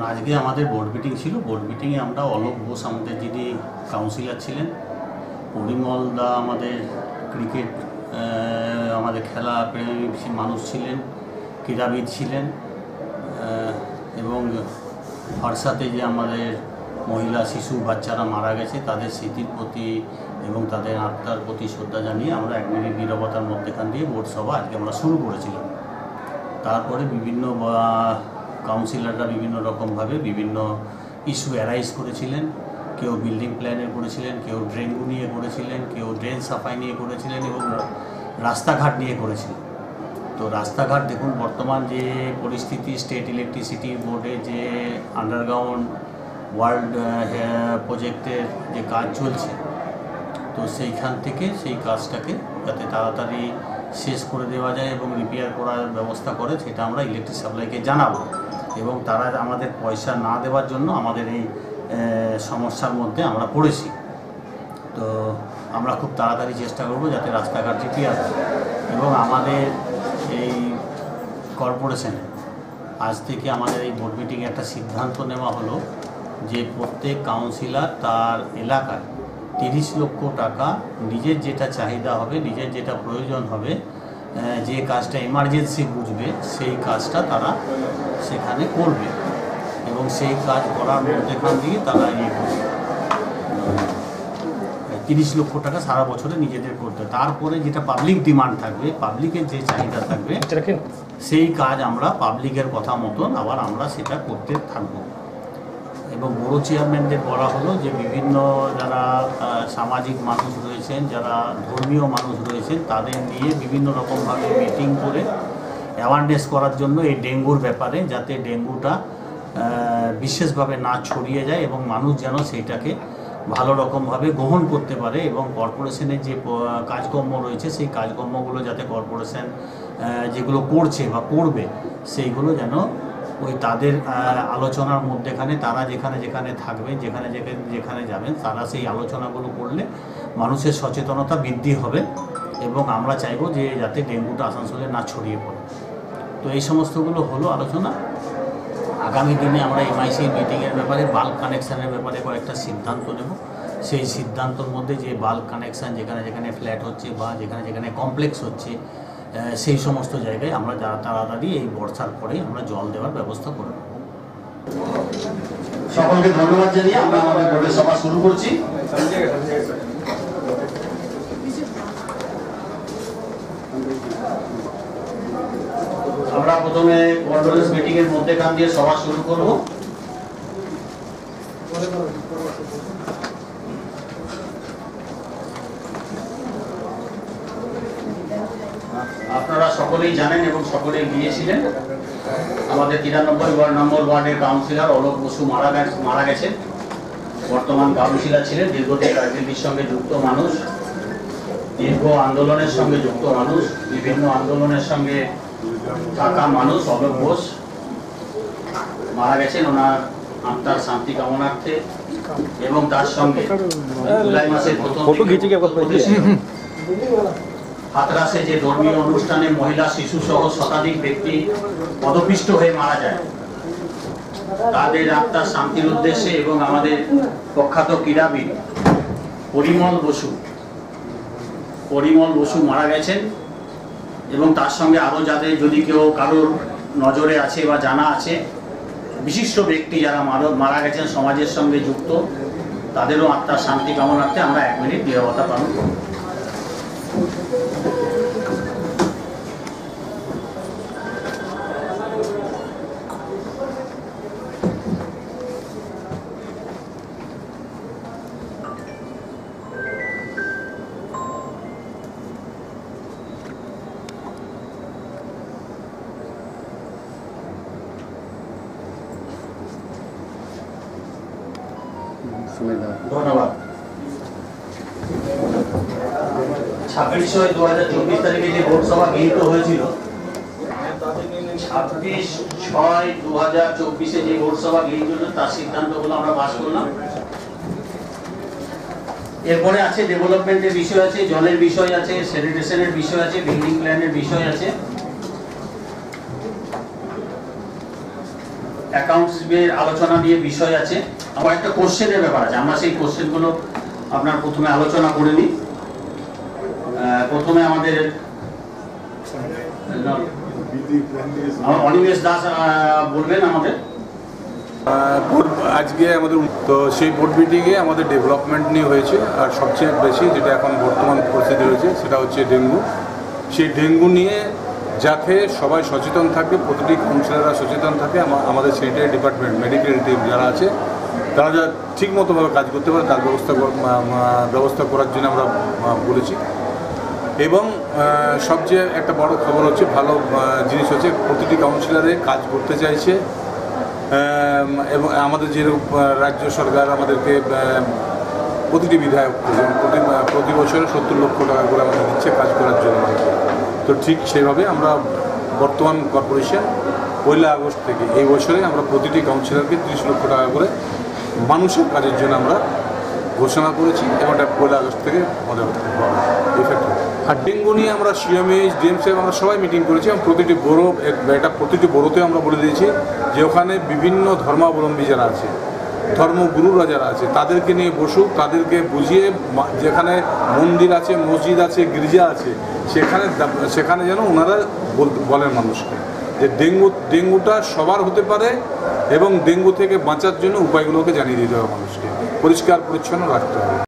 আজকে আমাদের board meeting ছিল। বোর্ড মিটিংয়ে আমরা অলোক ঘোষ আমাদের যিনি কাউন্সিলর ছিলেন, পরিমল দা আমাদের ক্রিকেট আমাদের খেলা প্রেমী মানুষ ছিলেন, ক্রীড়াবিদ ছিলেন, এবং ফারসাতে যে আমাদের মহিলা শিশু বাচ্চারা মারা গেছে তাদের স্মৃতির প্রতি এবং তাদের আত্মার প্রতি শ্রদ্ধা জানিয়ে আমরা 1 মিনিট নীরবতার মধ্যেখান দিয়ে বোর্ড সভা আজকে আমরা শুরু করেছিলাম। তারপরে বিভিন্ন কাউন্সিলররা বিভিন্ন রকমভাবে বিভিন্ন ইস্যু অ্যারাইজ করেছিলেন। কেউ বিল্ডিং প্ল্যানের করেছিলেন, কেউ ড্রেঙ্গু নিয়ে করেছিলেন, কেউ ড্রেন সাফাই নিয়ে করেছিলেন এবং রাস্তাঘাট নিয়ে করেছিলেন। তো রাস্তাঘাট দেখুন, বর্তমান যে পরিস্থিতি, স্টেট ইলেকট্রিসিটি বোর্ডে যে আন্ডারগ্রাউন্ড ওয়ার্ল্ড প্রজেক্টের যে কাজ চলছে, তো সেইখান থেকে সেই কাজটাকে যাতে তাড়াতাড়ি শেষ করে দেওয়া যায় এবং রিপেয়ার করার ব্যবস্থা করে সেটা আমরা ইলেকট্রিক সাপ্লাইকে জানাবো। এবং তারা আমাদের পয়সা না দেওয়ার জন্য আমাদের এই সমস্যার মধ্যে আমরা পড়েছি। তো আমরা খুব তাড়াতাড়ি চেষ্টা করব যাতে রাস্তাঘাট রিপেয়ার হয়। এবং আমাদের এই কর্পোরেশনে আজ থেকে আমাদের এই বোর্ড মিটিংয়ে একটা সিদ্ধান্ত নেওয়া হলো যে প্রত্যেক কাউন্সিলর তার এলাকায় 30 লক্ষ টাকা নিজের যেটা চাহিদা হবে, নিজের যেটা প্রয়োজন হবে, যে কাজটা এমার্জেন্সি বুঝবে সেই কাজটা তারা সেখানে করবে এবং সেই কাজ করার মধ্যেখান দিয়ে তারা করবে। 30 লক্ষ টাকা সারা বছরে নিজেদের করতে। তারপরে যেটা পাবলিক ডিমান্ড থাকবে, পাবলিকের যে চাহিদা থাকবে, সেই কাজ আমরা পাবলিকের কথা মতন আবার আমরা সেটা করতে থাকব। এবং বড় চেয়ারম্যানদের বলা হলো যে বিভিন্ন যারা সামাজিক মানুষ রয়েছেন, যারা ধর্মীয় মানুষ রয়েছেন, তাদের নিয়ে বিভিন্ন রকমভাবে মিটিং করে অ্যাওয়ারনেস করার জন্য এই ডেঙ্গুর ব্যাপারে, যাতে ডেঙ্গুটা বিশেষভাবে না ছড়িয়ে যায় এবং মানুষ যেন সেইটাকে ভালো রকমভাবে গ্রহণ করতে পারে এবং কর্পোরেশনের যে কাজকর্ম রয়েছে সেই কাজকর্মগুলো যাতে কর্পোরেশন যেগুলো করছে বা করবে সেইগুলো যেন ওই তাদের আলোচনার মধ্যেখানে তারা যেখানে যেখানে থাকবেন, যেখানে যেখানে যাবেন, তারা সেই আলোচনাগুলো করলে মানুষের সচেতনতা বৃদ্ধি হবে এবং আমরা চাইব যে যাতে ডেঙ্গুটা আসানসোলে না ছড়িয়ে পড়ে। তো এই সমস্তগুলো হলো আলোচনা। আগামী দিনে আমরা এমআইসি মিটিংয়ের ব্যাপারে, বাল্ক কানেকশানের ব্যাপারে কয়েকটা সিদ্ধান্ত নেব। সেই সিদ্ধান্তর মধ্যে যে বাল্ক কানেকশান যেখানে যেখানে ফ্ল্যাট হচ্ছে বা যেখানে যেখানে কমপ্লেক্স হচ্ছে, সেই সমস্ত জায়গায় আমরা তাড়াতাড়ি এই বর্ষার পরে আমরা জল দেওয়ার ব্যবস্থা করে নেব। সকলকে ধন্যবাদ জানিয়ে আমরা আমাদের বোর্ডের সভা শুরু করছি। আমরা প্রথমে কন্ডোলেন্স মিটিং এর মধ্যেখান দিয়ে সভা শুরু করব। আপনারা সকলেই জানেন এবং সকলেই গিয়েছিলেন, আমাদের 93 নম্বর ওয়ার্ডের কাউন্সিলর অলোক বসু মারা গেছেন। বর্তমান কাউন্সিলর ছিলেন, দীর্ঘদিন রাজনীতির সঙ্গে যুক্ত মানুষ, দীর্ঘ আন্দোলনের সঙ্গে যুক্ত মানুষ, বিভিন্ন আন্দোলনের সঙ্গে থাকা মানুষ। অলোক ঘোষ মারা গেছেন ওনার আত্মার শান্তি কামনার্থে এবং তার সঙ্গে জুলাই মাসের প্রথম হাতরাসে যে ধর্মীয় অনুষ্ঠানে মহিলা শিশু সহ শতাধিক ব্যক্তি পদপিষ্ট হয়ে মারা যায়, তাদের আত্মার শান্তির উদ্দেশ্যে এবং আমাদের প্রখ্যাত ক্রীড়াবিদ পরিমল বসু মারা গেছেন এবং তার সঙ্গে আরও যাদের যদি কেউ কারোর নজরে আছে বা জানা আছে বিশিষ্ট ব্যক্তি যারা মারা গেছেন সমাজের সঙ্গে যুক্ত, তাদেরও আত্মার শান্তি কামনার্থে আমরা 1 মিনিট নীরবতা পালন করব। ধন্যবাদ। 26/6/2024 তারিখে যে ভোট সভা গৃহীত হয়েছিল, 26/6/2024 যে ভোট সভা গৃহীত হয়েছিল তার সিদ্ধান্তগুলো আমরা পাস করলাম। এরপরে আছে ডেভেলপমেন্টের বিষয় আছে, জলের বিষয় আছে, স্যানিটেশনের বিষয় আছে, বিল্ডিং প্ল্যানের বিষয় আছে। অ্যাকাউন্টসের আলোচনা নিয়ে বিষয় আছে, আবার একটা কোশ্চেনের ব্যাপার আছে। আমরা সেই কোশ্চেনগুলো আপনার প্রথমে আলোচনা করে নিই। প্রথমে আমাদের অনিমেষ দাস বলবেন আমাদের। আজকে আমাদের তো সেই বোর্ড মিটিংয়ে আমাদের ডেভেলপমেন্ট নিয়ে হয়েছে, আর সবচেয়ে বেশি যেটা এখন বর্তমান পরিস্থিতি রয়েছে সেটা হচ্ছে ডেঙ্গু। সেই ডেঙ্গু নিয়ে যাতে সবাই সচেতন থাকে, প্রতিটি কাউন্সিলররা সচেতন থাকে, আমাদের স্যানিটারি ডিপার্টমেন্ট, মেডিকেল টিম যারা আছে তারা যা ঠিক মতোভাবে কাজ করতে পারে তার ব্যবস্থা করার জন্য আমরা বলেছি। এবং সবচেয়ে একটা বড় খবর হচ্ছে, ভালো জিনিস হচ্ছে, প্রতিটি কাউন্সিলরে কাজ করতে চাইছে। এবং আমাদের যেরকম রাজ্য সরকার আমাদেরকে প্রতিটি বিধায়ক প্রতি বছরে 70 লক্ষ টাকা করে আমাদের দিচ্ছে কাজ করার জন্য। তো ঠিক সেইভাবে আমরা বর্তমান কর্পোরেশন 1 আগস্ট থেকে এই বছরে আমরা প্রতিটি কাউন্সিলরকে 30 লক্ষ টাকা করে মানুষের কাজের জন্য আমরা ঘোষণা করেছি, এবং এটা 1 আগস্ট থেকে আমাদের ইফেক্ট হবে। আর ডেঙ্গু নিয়ে আমরা সিএমএইচ, ডিএমসি আমরা সবাই মিটিং করেছি, এবং প্রতিটি বড়োতেও আমরা বলে দিয়েছি যে ওখানে বিভিন্ন ধর্মাবলম্বী যারা আছে, ধর্মগুরুরা যারা আছে তাদেরকে নিয়ে বসুক, তাদেরকে বুঝিয়ে, যেখানে মন্দির আছে, মসজিদ আছে, গির্জা আছে, সেখানে যেন ওনারা বলেন মানুষকে যে ডেঙ্গুটা সবার হতে পারে, এবং ডেঙ্গু থেকে বাঁচার জন্য উপায়গুলোকে জানিয়ে দিতে হবে মানুষকে, পরিষ্কার পরিচ্ছন্ন রাখতে হবে।